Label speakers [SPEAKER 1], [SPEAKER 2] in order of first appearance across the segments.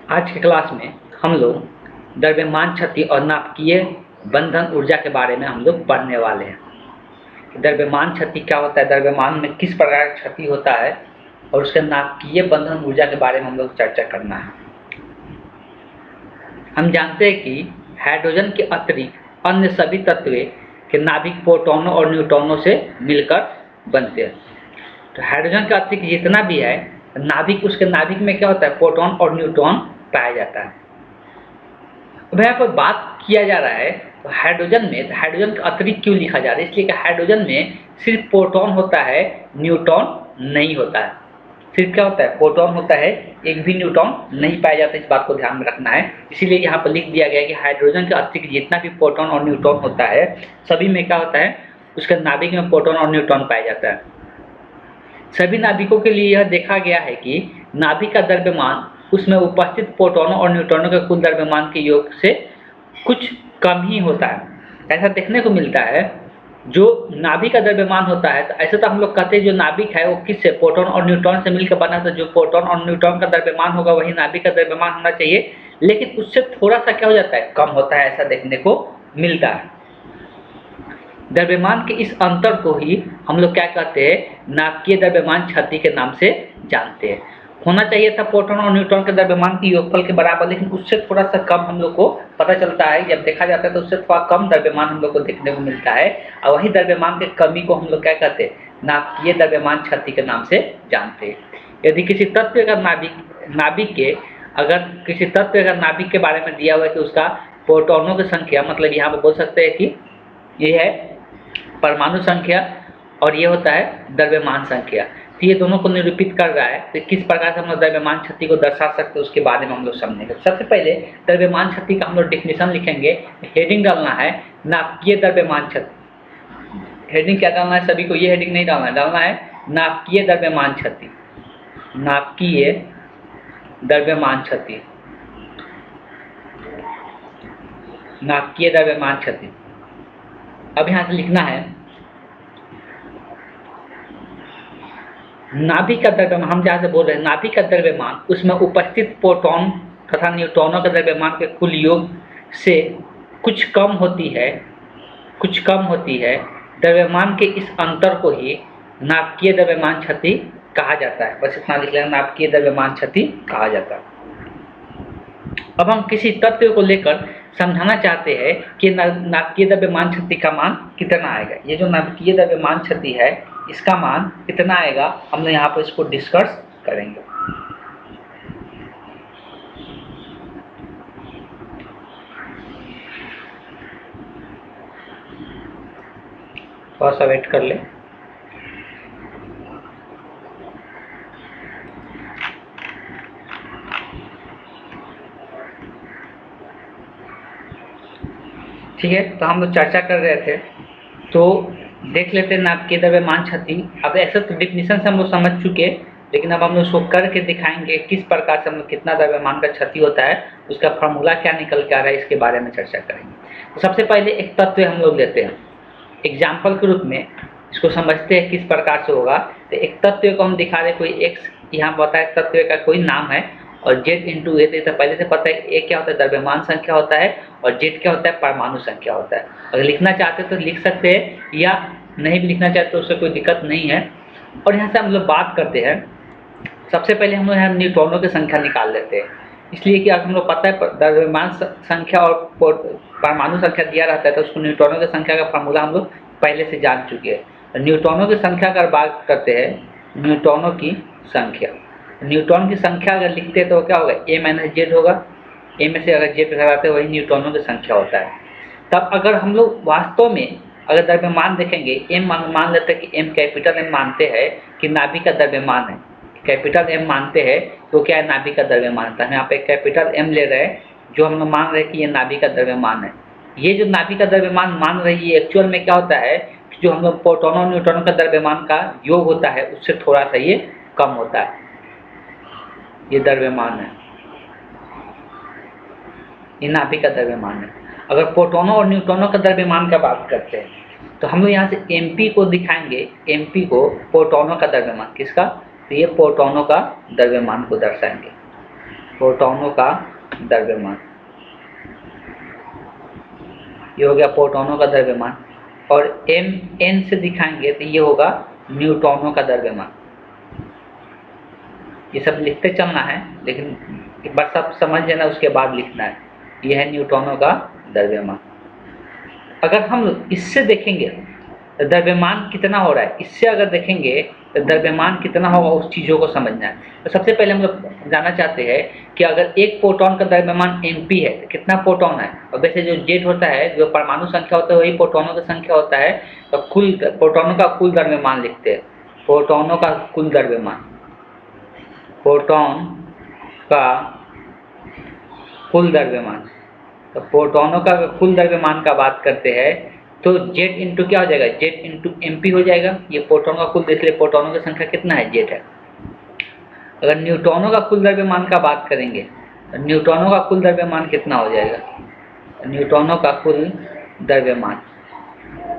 [SPEAKER 1] आज की क्लास में हम लोग द्रव्यमान क्षति और नाभिकीय बंधन ऊर्जा के बारे में हम लोग पढ़ने वाले हैं। द्रव्यमान क्षति क्या होता है, द्रव्यमान में किस प्रकार का क्षति होता है और उसके नाभिकीय बंधन ऊर्जा के बारे में हम लोग चर्चा करना है। हम जानते हैं कि हाइड्रोजन के अतिरिक्त अन्य सभी तत्व के नाभिक प्रोटॉनों और न्यूट्रॉनों से मिलकर बनते हैं। तो हाइड्रोजन के अतिरिक्त जितना भी है नाभिक, उसके नाभिक में क्या होता है, प्रोटॉन और न्यूट्रॉन पाया जाता है। अब यहाँ पर बात किया जा रहा है तो हाइड्रोजन में, हाइड्रोजन का अतिरिक्त क्यों लिखा जा रहा है, इसलिए कि हाइड्रोजन में सिर्फ प्रोटॉन होता है, न्यूट्रॉन नहीं होता है। सिर्फ क्या होता है, प्रोटॉन होता है, एक भी न्यूट्रॉन नहीं पाया जाता। इस बात को ध्यान में रखना है। इसीलिए यहाँ पर लिख दिया गया है कि हाइड्रोजन के अतिरिक्त जितना भी प्रोटॉन और न्यूट्रॉन होता है सभी में क्या होता है, उसके नाभिक में प्रोटॉन और न्यूट्रॉन पाया जाता है। सभी नाभिकों के लिए यह देखा गया है कि नाभिक का द्रव्यमान उसमें उपस्थित प्रोटॉनों और न्यूट्रॉनों के कुल द्रव्यमान के योग से कुछ कम ही होता है। ऐसा देखने को मिलता है। जो नाभिक का द्रव्यमान होता है, तो ऐसे तो हम लोग कहते हैं जो नाभिक है वो किससे, प्रोटॉन और न्यूट्रॉन से मिलकर बना, तो जो प्रोटॉन और न्यूट्रॉन का द्रव्यमान होगा वही नाभिक का द्रव्यमान होना चाहिए, लेकिन उससे थोड़ा सा क्या हो जाता है, कम होता है। ऐसा देखने को मिलता है। द्रव्यमान के इस अंतर को ही हम लोग क्या कहते हैं, नाभिकीय द्रव्यमान क्षति के नाम से जानते हैं। होना चाहिए था प्रोटॉन और न्यूट्रॉन के द्रव्यमान की योगफल के बराबर, लेकिन उससे थोड़ा सा कम हम लोग को पता चलता है। जब देखा जाता है तो उससे थोड़ा कम द्रव्यमान हम लोग को देखने को मिलता है, और वही द्रव्यमान के कमी को हम लोग क्या कहते हैं, नाभिकीय द्रव्यमान क्षति के नाम से जानते हैं। यदि किसी तत्व का नाभिक के नाभिक के बारे में दिया हुआ है कि उसका प्रोटॉनों की संख्या, मतलब यहाँ पर बोल सकते हैं कि ये है परमाणु संख्या और ये होता है द्रव्यमान संख्या, तो ये दोनों को निरूपित कर रहा है। तो किस प्रकार से हम लोग द्रव्यमान क्षति को दर्शा सकते हैं उसके बारे में हम लोग समझेंगे। सबसे पहले द्रव्यमान क्षति का हम लोग डिफिनेशन लिखेंगे। हेडिंग डालना है नाभिकीय द्रव्यमान क्षति। हेडिंग क्या डालना है, सभी को ये हेडिंग नहीं डालना है नाभिकीय द्रव्यमान क्षति। नाभिकीय द्रव्यमान क्षति, नाभिकीय द्रव्यमान क्षति। अब यहाँ से लिखना है नाभिक का द्रव्यमान। हम जहाँ से बोल रहे हैं नाभिक का द्रव्यमान, उसमें उपस्थित प्रोटॉन तथा न्यूट्रॉनों के द्रव्यमान के कुल योग से कुछ कम होती है। द्रव्यमान के इस अंतर को ही नाभिकीय द्रव्यमान क्षति कहा जाता है। बस इतना लिख लेना, नाभिकीय द्रव्यमान क्षति कहा जाता है। अब हम किसी तत्व को लेकर समझाना चाहते हैं कि नाभिकीय द्रव्यमान क्षति का मान कितना आएगा। ये जो नाभिकीय द्रव्यमान क्षति है इसका मान कितना आएगा, हम लोग यहाँ पर इसको डिस्कस करेंगे। थोड़ा सा वेट कर ले। ठीक है, तो हम लोग चर्चा कर रहे थे, तो देख लेते हैं नाभिकीय द्रव्यमान क्षति। अब ऐसे तो डिफिनीशन से हम लोग समझ चुके, लेकिन अब हम लोग उसको करके दिखाएंगे किस प्रकार से हम लोग कितना द्रव्यमान का क्षति होता है, उसका फार्मूला क्या निकल के आ रहा है, इसके बारे में चर्चा करेंगे। तो सबसे पहले एक तत्व हम लोग लेते हैं, एग्जाम्पल के रूप में इसको समझते हैं किस प्रकार से होगा। तो एक तत्व को हम दिखा रहे, कोई एक्स यहाँ बताए तत्व का कोई नाम है, और जेड इंटू ए, तो पहले से पता है ए क्या होता है, द्रव्यमान संख्या होता है, और जेड क्या होता है, परमाणु संख्या होता है। अगर लिखना चाहते तो लिख सकते हैं, या नहीं भी लिखना चाहते तो उससे कोई दिक्कत नहीं है। और यहाँ से हम लोग बात करते हैं, सबसे पहले हम लोग यहाँ न्यूट्रॉनों की संख्या निकाल लेते हैं, इसलिए कि अगर हम लोग पता है द्रव्यमान संख्या और परमाणु संख्या दिया रहता है, तो उसको न्यूट्रॉनों की संख्या का फार्मूला हम लोग पहले से जान चुके हैं। न्यूट्रॉनों की संख्या अगर बात करते हैं, न्यूट्रॉनों की संख्या, न्यूट्रॉन की संख्या अगर लिखते हैं तो क्या होगा, ए माइनस जेड होगा। ए में से अगर जेड घटाते हैं वही न्यूट्रॉनों की संख्या होता है। तब अगर हम लोग वास्तव में अगर द्रव्यमान देखेंगे, एम मान लेते हैं कि एम कैपिटल एम मानते हैं कि नाभिक का द्रव्यमान है, कैपिटल एम मानते हैं तो क्या है, नाभिक का द्रव्यमान था। हम यहाँ पे कैपिटल एम ले रहे हैं, जो हम लोग मान रहे हैं कि ये नाभिक का द्रव्यमान है। ये जो नाभिक का द्रव्यमान मान रहे हैं, ये एक्चुअल में क्या होता है कि जो हम लोग प्रोटॉनों और न्यूट्रॉनों का द्रव्यमान का योग होता है उससे थोड़ा सा ये कम होता है। ये द्रव्यमान है, ये नाभिक का द्रव्यमान है। अगर प्रोटॉनों और न्यूट्रॉनों का द्रव्यमान का बात करते हैं तो हम लोग यहाँ से एमपी को दिखाएंगे, एमपी को प्रोटॉनों का द्रव्यमान, किसका, तो ये प्रोटॉनों का द्रव्यमान को दर्शाएंगे, प्रोटॉनों का द्रव्यमान। ये हो गया प्रोटॉनों का द्रव्यमान। और Mn से दिखाएंगे तो ये होगा न्यूट्रॉनों का द्रव्यमान। ये सब लिखते चलना है, लेकिन एक बार सब समझ लेना, उसके बाद लिखना है। यह है न्यूट्रॉनों का द्रव्यमान। अगर हम इससे देखेंगे तो द्रव्यमान कितना हो रहा है, इससे अगर देखेंगे तो द्रव्यमान कितना होगा, उस चीज़ों को समझना है। तो सबसे पहले हम लोग जानना चाहते हैं कि अगर एक प्रोटॉन का द्रव्यमान mp है तो कितना प्रोटॉन है। और वैसे जो जेड होता है, जो परमाणु संख्या होता है, वही प्रोटॉनों की संख्या होता है। तो कुल प्रोटॉनों का कुल द्रव्यमान लिखते हैं, प्रोटॉनों का कुल द्रव्यमान, प्रोटॉन का कुल द्रव्यमान। तो प्रोटॉनों का कुल द्रव्यमान का बात करते हैं तो जेड इंटू क्या हो जाएगा, जेड इंटू एमपी हो जाएगा। ये प्रोटॉन का कुल, इसलिए प्रोटॉनों की संख्या कितना है, जेड है। अगर न्यूट्रॉनों का कुल द्रव्यमान का बात करेंगे तो न्यूट्रॉनों का कुल द्रव्यमान कितना हो जाएगा, न्यूट्रॉनों का कुल द्रव्यमान।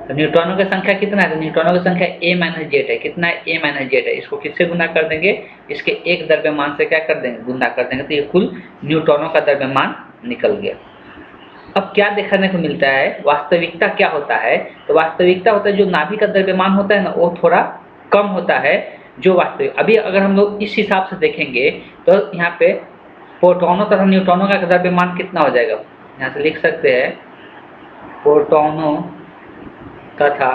[SPEAKER 1] तो न्यूट्रॉनों की संख्या कितना है, तो न्यूट्रॉनों की संख्या a माइनस जेड है। कितना है, a माइनस जेड है। इसको किससे गुना कर देंगे, इसके एक द्रव्यमान से क्या कर देंगे, गुना कर देंगे। तो ये कुल न्यूट्रॉनों का द्रव्यमान निकल गया। अब क्या देखने को मिलता है, वास्तविकता क्या होता है। तो वास्तविकता होता है जो नाभिक का द्रव्यमान होता है ना, वो थोड़ा कम होता है जो वास्तविक। अभी अगर हम लोग इस हिसाब से देखेंगे तो यहाँ पे प्रोटॉनों तथा न्यूट्रॉनों का द्रव्यमान कितना हो जाएगा, यहाँ से लिख सकते हैं प्रोटॉनों तथा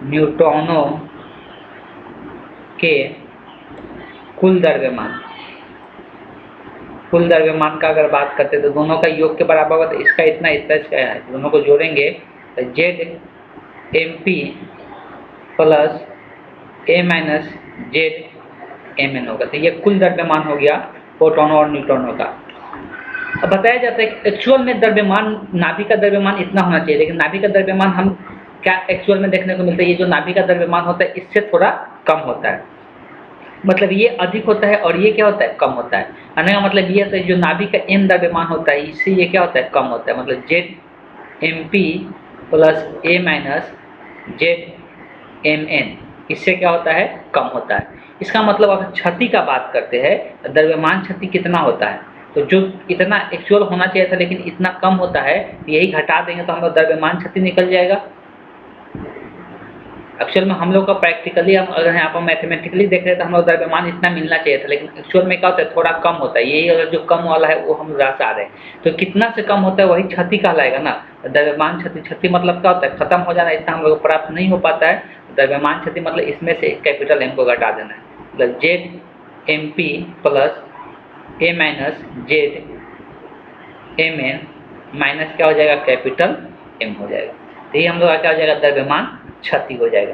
[SPEAKER 1] न्यूट्रॉनों के कुल द्रव्यमान। कुल द्रव्यमान का अगर बात करते हैं तो दोनों का योग के बराबर होगा। तो इसका इतना, इसका है, दोनों को जोड़ेंगे तो Z M P plus A minus Z M N होगा। तो ये कुल द्रव्यमान हो गया प्रोटॉनों और न्यूट्रॉनों का। अब बताया जाता है कि एक्चुअल में द्रव्यमान, नाभिक का द्रव्यमान इतना होना चाहिए, लेकिन नाभिक का द्रव्यमान हम क्या एक्चुअल में देखने को मिलता है, ये जो नाभिक का द्रव्यमान होता है इससे थोड़ा कम होता है। मतलब ये अधिक होता है और ये क्या होता है, कम होता है। कहने का मतलब ये होता है जो नाभिक का m द्रव्यमान होता है, इससे ये क्या होता है, कम होता है। मतलब Z M P plus A minus Z M N, इससे क्या होता है, कम होता है। इसका मतलब अगर क्षति का बात करते हैं, द्रव्यमान क्षति कितना होता है, तो जो इतना एक्चुअल होना चाहिए था लेकिन इतना कम होता है, यही घटा देंगे तो हम लोग द्रव्यमान क्षति निकल जाएगा। एक्चुअल में हम लोग का प्रैक्टिकली, हम अगर यहाँ पर मैथमेटिकली देख रहे हैं तो हम लोग द्रव्यमान इतना मिलना चाहिए था, लेकिन एक्चुअल में क्या होता है, थोड़ा कम होता है। यही अगर जो कम वाला है वो हम दर्शा रहे हैं, तो कितना से कम होता है वही क्षति कहलाएगा ना। द्रव्यमान क्षति, क्षति मतलब क्या होता है, खत्म हो जाना, इतना हम लोग को प्राप्त नहीं हो पाता है। द्रव्यमान क्षति मतलब इसमें से कैपिटल एम को घटा देना है। मतलब Z M P plus A minus Z M N minus क्या हो जाएगा, कैपिटल एम हो जाएगा। तो ये हम लोग का क्या हो जाएगा, द्रव्यमान क्षति हो जाएगा।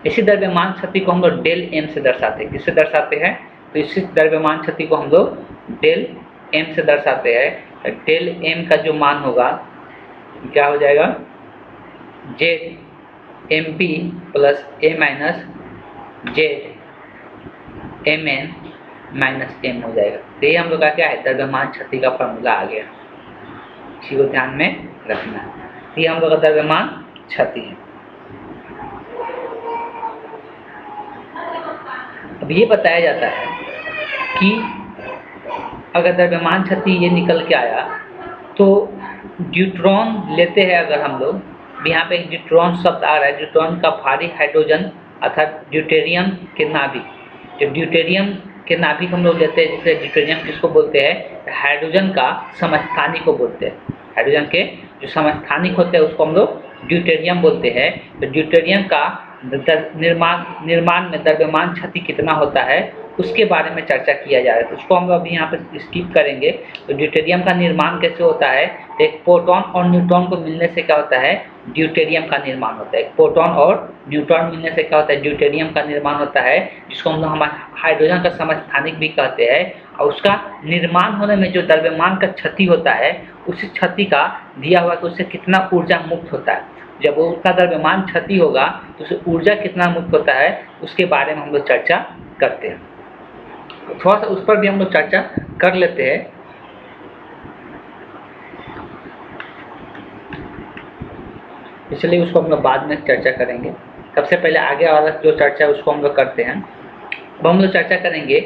[SPEAKER 1] इसी द्रव्यमान क्षति को हम लोग डेल एम से दर्शाते हैं। किससे दर्शाते हैं, तो इसी द्रव्यमान क्षति को हम लोग डेल एम से दर्शाते हैं। डेल एम का जो मान होगा क्या हो जाएगा, Z M P plus A minus Z M N minus M हो जाएगा। तो ये हम लोग का क्या है, द्रव्यमान क्षति का फॉर्मूला आ गया। इसी को ध्यान में रखना है। ये हम लोग का द्रव्यमान क्षति है। अब ये बताया जाता है कि अगर द्रव्यमान क्षति ये निकल के आया तो ड्यूट्रॉन लेते हैं अगर हम लोग, यहाँ पे एक ड्यूट्रॉन शब्द आ रहा है, ड्यूट्रॉन का भारी हाइड्रोजन अर्थात ड्यूटेरियम के नाभिक। जो ड्यूटेरियम के नाभिक हम लोग लेते हैं, जिसे ड्यूटेरियम किसको बोलते हैं, हाइड्रोजन का समस्थानिक को बोलते हैं। हाइड्रोजन के जो समस्थानिक होते हैं उसको हम लोग ड्यूटेरियम बोलते हैं। तो ड्यूटेरियम का निर्माण में द्रव्यमान क्षति कितना होता है उसके बारे में चर्चा किया जा रहा है। तो उसको हम अभी यहाँ पर स्किप करेंगे। तो ड्यूटेरियम का निर्माण कैसे होता है, तो एक प्रोटॉन और न्यूट्रॉन को मिलने से क्या होता है, ड्यूटेरियम का निर्माण होता है। एक प्रोटॉन और न्यूट्रॉन मिलने से क्या होता है, ड्यूटेरियम का निर्माण होता है, जिसको हम लोग हमारे हाइड्रोजन का समस्थानिक भी कहते हैं। और उसका निर्माण होने में जो द्रव्यमान का क्षति होता है, उस क्षति का दिया हुआ कि उससे कितना ऊर्जा मुक्त होता है। जब उसका द्रव्यमान क्षति होगा तो उससे ऊर्जा कितना मुक्त होता है उसके बारे में हम लोग चर्चा करते हैं। तो थोड़ा सा उस पर भी हम लोग चर्चा कर लेते हैं। इसलिए उसको हम लोग बाद में चर्चा करेंगे। सबसे पहले आगे वाला जो चर्चा है उसको हम लोग करते हैं। अब हम लोग चर्चा करेंगे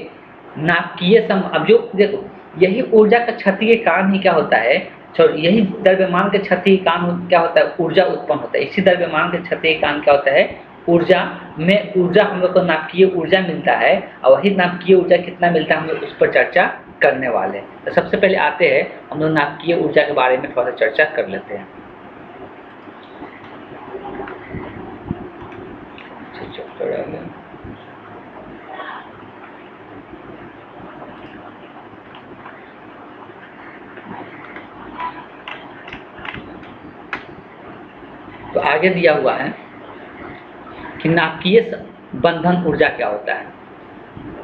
[SPEAKER 1] नाभिकीय सम। अब जो देखो, यही ऊर्जा का क्षति के कारण ही क्या होता है, यही द्रव्यमान के क्षति के कारण क्या होता है, ऊर्जा उत्पन्न होता है। इसी द्रव्यमान के क्षति के कारण क्या होता है, ऊर्जा में ऊर्जा हम लोग को नाभिकीय ऊर्जा मिलता है। और वही नाभिकीय ऊर्जा कितना मिलता है हम लोग उस पर चर्चा करने वाले हैं। तो सबसे पहले आते हैं हम लोग नाभिकीय ऊर्जा के बारे में थोड़ा सा चर्चा कर लेते हैं। तो आगे दिया हुआ है कि नाभिकीय बंधन ऊर्जा क्या होता है।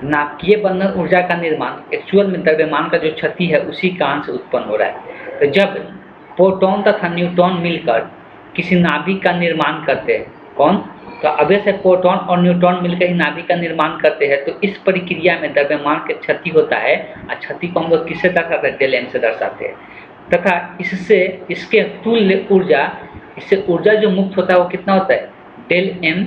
[SPEAKER 1] नाभिकीय बंधन ऊर्जा का निर्माण एक्चुअल में द्रव्यमान का जो क्षति है उसी कारण से उत्पन्न हो रहा है। तो जब प्रोटॉन तथा न्यूट्रॉन मिलकर किसी नाभिक का निर्माण करते हैं, कौन, तो अभी से प्रोटॉन और न्यूट्रॉन मिलकर ही नाभिक का निर्माण करते हैं, तो इस प्रक्रिया में द्रव्यमान के क्षति होता है। और क्षति को हम लोग किससे दर्शाते हैं, डेल एम से दर्शाते हैं। तथा इससे इसके तुल्य ऊर्जा, इससे ऊर्जा जो मुक्त होता है वो कितना होता है, डेल एम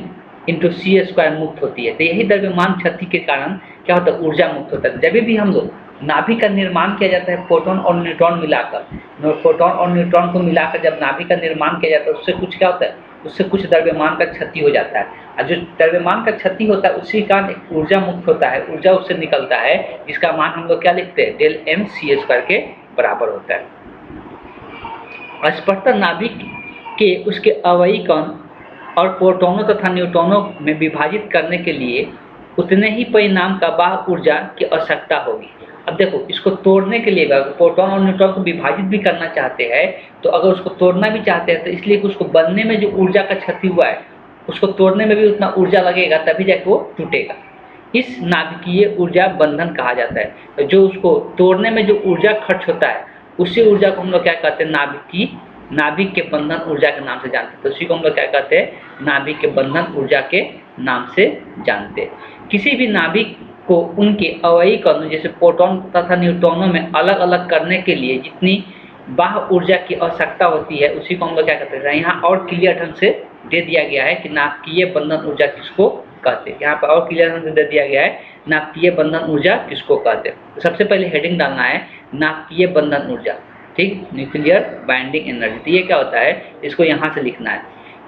[SPEAKER 1] इंटू सी स्क्वायर मुक्त होती है। तो यही द्रव्यमान क्षति के कारण क्या होता है, ऊर्जा मुक्त होता है। जब भी हम लोग नाभिक का निर्माण किया जाता है प्रोटॉन और न्यूट्रॉन मिलाकर, प्रोटॉन और न्यूट्रॉन को मिलाकर जब नाभिक का निर्माण किया जाता है, उससे कुछ क्या होता है, उससे कुछ द्रव्यमान का क्षति हो जाता है। और जो द्रव्यमान का क्षति होता है उसी कारण एक ऊर्जा मुक्त होता है, ऊर्जा उससे निकलता है, जिसका मान हम लोग क्या लिखते हैं, डेल एम सी स्क्वायर के बराबर होता है। स्पष्टतः नाभिक के उसके अवयवी कण और प्रोटॉनों तथा न्यूट्रॉनों में विभाजित करने के लिए उतने ही परिमाण का बाह्य ऊर्जा की आवश्यकता होगी। अब देखो, इसको तोड़ने के लिए अगर प्रोटॉन और न्यूट्रॉन को विभाजित भी करना चाहते हैं, तो अगर उसको तोड़ना भी चाहते हैं तो इसलिए उसको बनने में जो ऊर्जा का क्षति हुआ है उसको तोड़ने में भी उतना ऊर्जा लगेगा, तभी जाके वो टूटेगा। इस नाभिकीय ऊर्जा बंधन कहा जाता है। तो जो उसको तोड़ने में जो ऊर्जा खर्च होता है उसी ऊर्जा को हम लोग क्या कहते हैं, नाभिक के बंधन ऊर्जा के नाम से जानते हैं। तो उसी को हम लोग क्या कहते हैं, नाभिक के बंधन ऊर्जा के नाम से जानते हैं। किसी भी नाभिक को उनके अवयवी कणों जैसे प्रोटॉन तथा न्यूट्रॉनों में अलग अलग करने के लिए जितनी बाह्य ऊर्जा की आवश्यकता होती है उसी को हम लोग क्या कहते हैं। यहाँ और क्लियर ढंग से दे दिया गया है कि नाभिकीय बंधन ऊर्जा किसको कहते हैं। यहाँ पर और क्लियर ढंग से दे दिया गया है नाभिकीय बंधन ऊर्जा किसको कहते हैं। तो सबसे पहले हेडिंग डालना है नाभिकीय बंधन ऊर्जा, ठीक, न्यूक्लियर बाइंडिंग एनर्जी। तो ये क्या होता है, इसको यहाँ से लिखना है।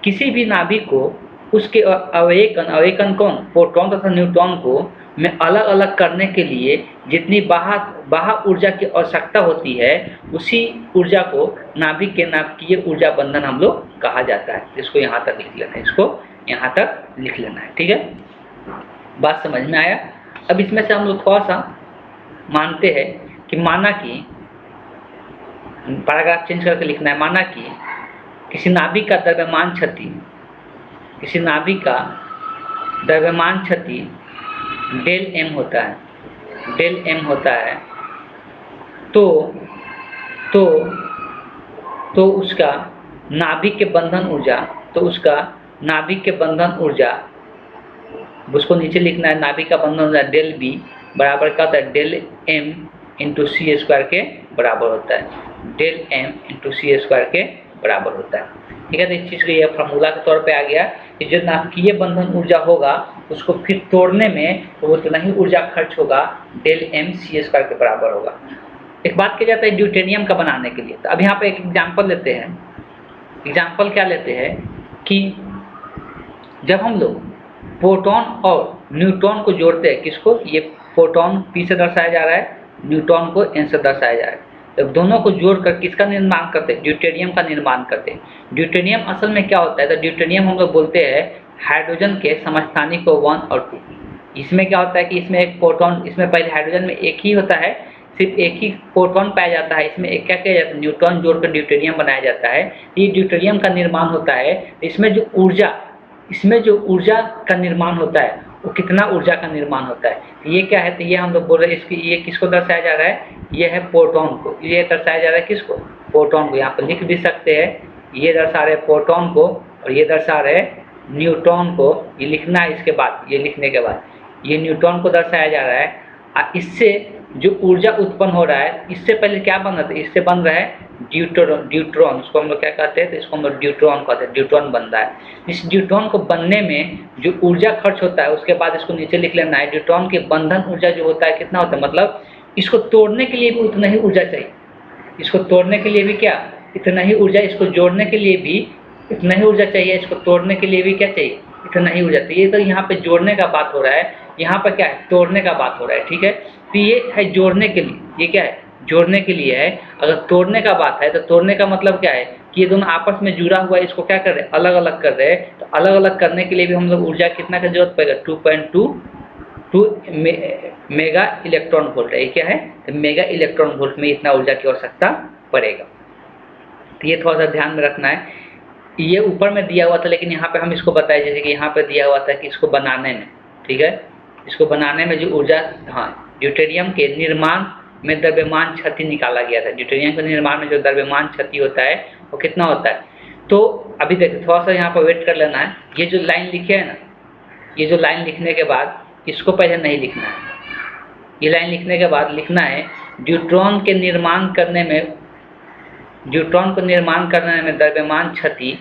[SPEAKER 1] किसी भी नाभिक को उसके अवयवी कण कौन, प्रोटॉन तथा न्यूट्रॉन को में अलग अलग करने के लिए जितनी बाह्य ऊर्जा की आवश्यकता होती है उसी ऊर्जा को नाभिक के नाभिकीय ऊर्जा बंधन हम लोग कहा जाता है। इसको यहाँ तक लिख लेना है, इसको यहाँ तक लिख लेना है, ठीक है। बात समझ में आया। अब इसमें से हम लोग थोड़ा सा मानते हैं कि माना कि पैराग्राफ चेंज करके लिखना है, माना कि किसी नाभिक का द्रव्यमान क्षति डेल एम होता है, तो उसका नाभिक के बंधन ऊर्जा उसको नीचे लिखना है। नाभिक का बंधन ऊर्जा डेल बी बराबर क्या होता है, डेल एम इंटू सी स्क्वायर के बराबर होता है, डेल एम इंटू सी स्क्वायर के बराबर होता है, ठीक है। तो इस चीज़ को यह फॉर्मूला के तौर पे आ गया कि जो नाभिकीय बंधन ऊर्जा होगा उसको फिर तोड़ने में तो उतना ही ऊर्जा खर्च होगा, डेल एम सी स्क्वायर के बराबर होगा। एक बात किया जाता है ड्यूटेरियम का बनाने के लिए। तो अब यहाँ पे एक एग्जाम्पल लेते हैं। एग्जाम्पल क्या लेते हैं कि जब हम लोग प्रोटॉन और न्यूट्रॉन को जोड़ते हैं, किसको, ये प्रोटॉन पी से दर्शाया जा रहा है, न्यूट्रॉन को एन से दर्शाया जा रहा है। जब दोनों को जोड़कर किसका निर्माण करते हैं, ड्यूटेरियम का निर्माण करते हैं। ड्यूटेरियम असल में क्या होता है, तो ड्यूटेरियम हम लोग बोलते हैं हाइड्रोजन के समस्थानिक को 1 और 2। इसमें क्या होता है कि इसमें एक प्रोटॉन, इसमें पहले हाइड्रोजन में एक ही होता है, सिर्फ एक ही प्रोटॉन पाया जाता है। इसमें एक क्या किया जाता है, न्यूट्रॉन जोड़कर ड्यूटेरियम बनाया जाता है। ये ड्यूटेरियम का निर्माण होता है। इसमें जो ऊर्जा का निर्माण होता है वो कितना ऊर्जा का निर्माण होता है, ये क्या है, तो ये हम लोग बोल रहे हैं इसकी, ये किसको दर्शाया जा रहा है, ये है प्रोटॉन को, ये दर्शाया जा रहा है किसको, प्रोटॉन को। यहाँ पर लिख भी सकते हैं, ये दर्शा रहे प्रोटॉन को और ये दर्शा रहे न्यूट्रॉन को। ये लिखना है इसके बाद, ये लिखने के बाद ये न्यूट्रॉन को दर्शाया जा रहा है। इससे जो ऊर्जा उत्पन्न हो रहा है, इससे पहले क्या बन रहा था, इससे बन रहा है ड्यूट्रॉन, उसको हम लोग क्या कहते हैं, तो इसको हम लोग ड्यूट्रॉन कहते हैं, ड्यूट्रॉन बनता है। इस ड्यूट्रॉन को बनने में जो ऊर्जा खर्च होता है उसके बाद इसको नीचे लिख लेना है। ड्यूट्रॉन के बंधन ऊर्जा जो होता है कितना होता है, मतलब इसको तोड़ने के लिए भी उतना ही ऊर्जा चाहिए, इसको तोड़ने के लिए भी क्या इतना ही ऊर्जा, इसको जोड़ने के लिए भी इतना ही ऊर्जा चाहिए, इसको तोड़ने के लिए भी क्या चाहिए, इतना ही ऊर्जा चाहिए। तो यहाँ पे जोड़ने का बात हो रहा है, यहाँ पर क्या है, तोड़ने का बात हो रहा है, ठीक है। तो ये है जोड़ने के लिए, ये क्या है, जोड़ने के लिए है। अगर तोड़ने का बात है तो तोड़ने का मतलब क्या है कि ये दोनों आपस में जुड़ा हुआ है, इसको क्या कर रहे हैं, अलग अलग कर रहे हैं। तो अलग अलग करने के लिए भी हम लोग ऊर्जा कितना का जरूरत पड़ेगा, 2.22 मेगा इलेक्ट्रॉन वोल्ट है, ये क्या है, तो मेगा इलेक्ट्रॉन वोल्ट में इतना ऊर्जा की आवश्यकता पड़ेगा। तो ये थोड़ा सा ध्यान में रखना है। ये ऊपर में दिया हुआ था, लेकिन यहाँ पे हम इसको बताए, जैसे कि यहाँ पे दिया हुआ था कि इसको बनाने में, ठीक है, इसको बनाने में जो ऊर्जा, हाँ, ड्यूटेरियम के निर्माण में द्रव्यमान क्षति निकाला गया था। ड्यूटेरियम के निर्माण में जो द्रव्यमान क्षति होता है वो कितना होता है। तो अभी देखो, थोड़ा सा यहाँ पर वेट कर लेना है। ये जो लाइन लिखे है ना, ये जो लाइन लिखने के बाद इसको पहले नहीं लिखना है, ये लाइन लिखने के बाद लिखना है ड्यूट्रॉन के निर्माण करने में, ड्यूट्रॉन को निर्माण करने में द्रव्यमान क्षति,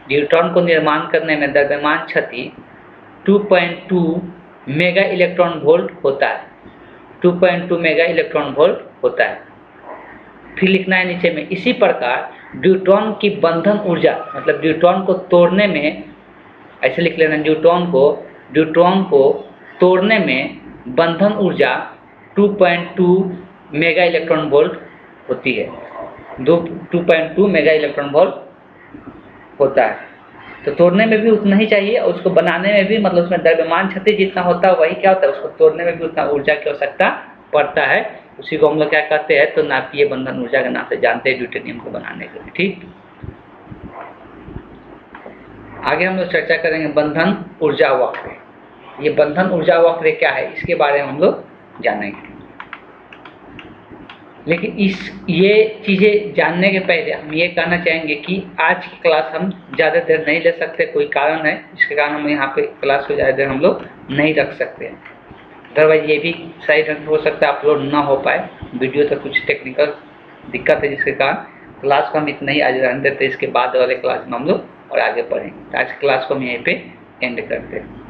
[SPEAKER 1] ड्यूट्रॉन को निर्माण करने में द्रव्यमान क्षति 2.2 मेगा इलेक्ट्रॉन वोल्ट होता है, 2.2 मेगा इलेक्ट्रॉन वोल्ट होता है। फिर लिखना है नीचे में, इसी प्रकार ड्यूट्रॉन की बंधन ऊर्जा, मतलब ड्यूट्रॉन को तोड़ने में, ऐसे लिख लेना, ड्यूट्रॉन को तोड़ने में बंधन ऊर्जा 2.2 मेगा इलेक्ट्रॉन वोल्ट होती है, 2.2 मेगा इलेक्ट्रॉन वोल्ट होता है। तो तोड़ने में भी उतना ही चाहिए और उसको बनाने में भी, मतलब उसमें द्रव्यमान क्षति जितना होता है वही क्या होता है, उसको तोड़ने में भी उतना ऊर्जा की आवश्यकता पड़ता है। उसी को हम लोग क्या कहते हैं, तो नाभिकीय बंधन ऊर्जा के नाम से जानते हैं ड्यूटेरियम को बनाने के लिए, ठीक। आगे हम लोग चर्चा करेंगे बंधन ऊर्जा वक्र। ये बंधन ऊर्जा वक्र क्या है, इसके बारे में हम लोग जानेंगे। लेकिन ये चीज़ें जानने के पहले हम ये कहना चाहेंगे कि आज की क्लास हम ज़्यादा देर नहीं ले सकते, कोई कारण है जिसके कारण हम यहाँ पे क्लास को ज़्यादा देर हम लोग नहीं रख सकते। अदरवाइज ये भी सही ढंग हो सकता है अपलोड ना हो पाए, वीडियो तो कुछ टेक्निकल दिक्कत है जिसके कारण क्लास को हम इतना ही आज रहने देते, इसके बाद वाले क्लास में हम लोग और आगे पढ़ेंगे। आज क्लास को हम यहीं पर एंड करते हैं।